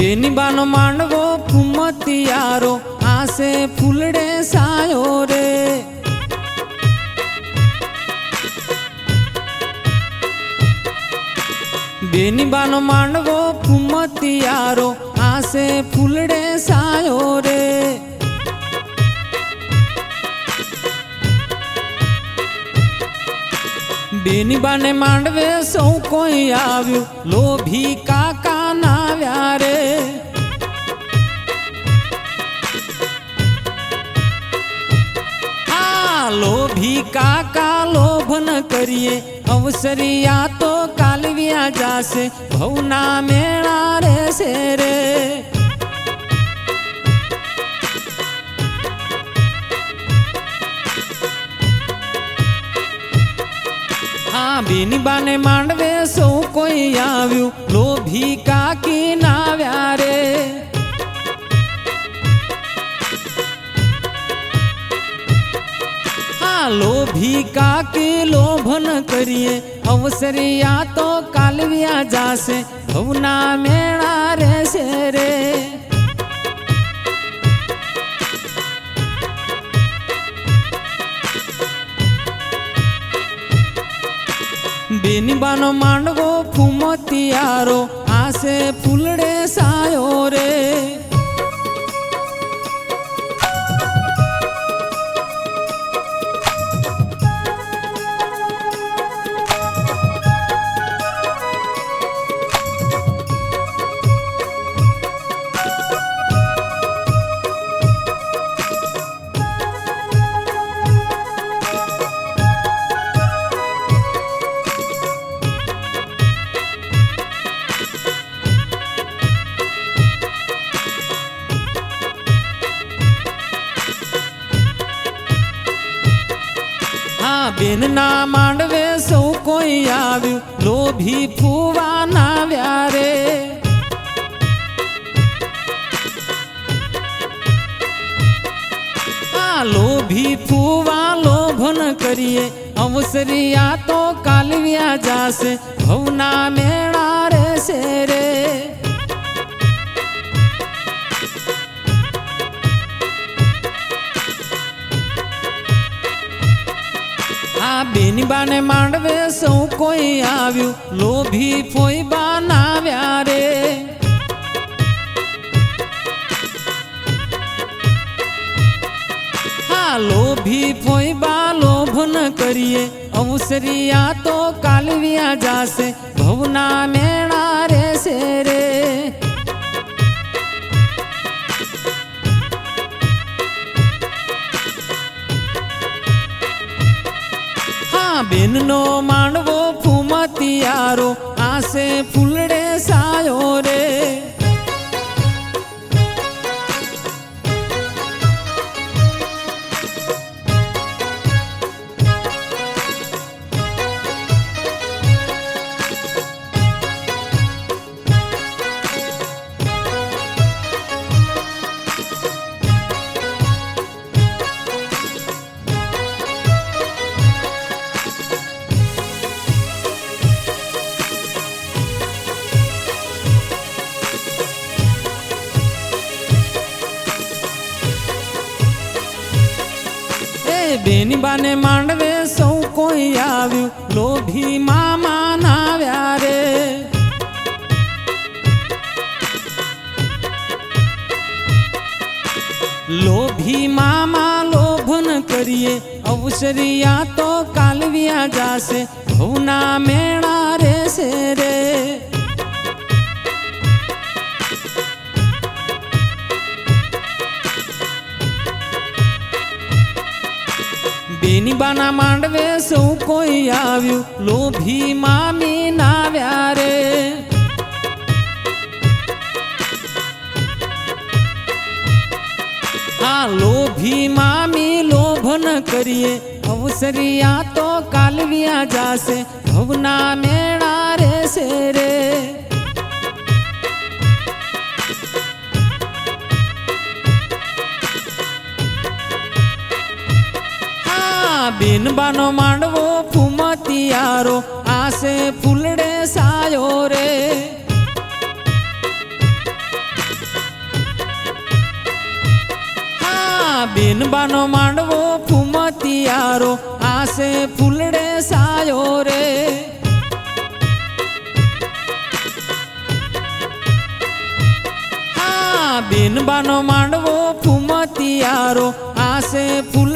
बेनी बानो मांडवो फुमतियारो आसे फूलड़े सायो रे। बेनी बानो मांडवो फुमतियारो आसे फूलड़े सायो रे। बेनी बाने मांडवे सौ कोई आव्यू लोभी काका नाव्या रे। लोभी काका लोभ न करिए अवसरिया तो कालविया जासे भवना मेणा रे से रे। हाँ बेनी बाने मांडवे सौ कोई आव्यू लोभी काकी नाव्या रे। लोभी काके लोभ न करिए अवसरिया तो कालविया जासे भवना मेणा रे से रे। बेनी बानो मांडवो फुमतियारो आसे फूलड़े सायो रे। बेन ना मांडवे सौ कोई आव्यू लोभी फूवा नाव्या रे। लोभी फूवा लोभ न करिए अवसरिया तो कालविया जासे भवना मेणा रे से रे। बेनी बाने मांडवे सौ कोई आव्यू लोभी फोईबा नाव्या रे। लोभी फोईबा लोभ न करिए अवसरिया तो कालविया जासे भवना मेणा रे से रे। बेन नो मांडवो फुमतियारो आसे फूलड़े सायो रे। बेनी बाने मांडवे सौ कोई आव्यू लोभी मामा नाव्या रे। लोभी मामा लोभ न करिए अवसरिया तो कालविया जासे भवना मेणा रे से रे। बेनी बाना मांडवे सौ कोई आव्यू लोभी मामी नाव्या रे। लोभी मामी लोभ न करिए अवसरिया तो कालविया जासे भवना मेणा रे से रे। बेन बानो मांडवो फुमतियारो आसे फूलड़े सायो रे। બેનબાનો માંડવો ફૂમતિયારો આસે ફૂલડે સાયો રે બેનબાનો માંડવો ફૂમતિયારો આસે ફૂલ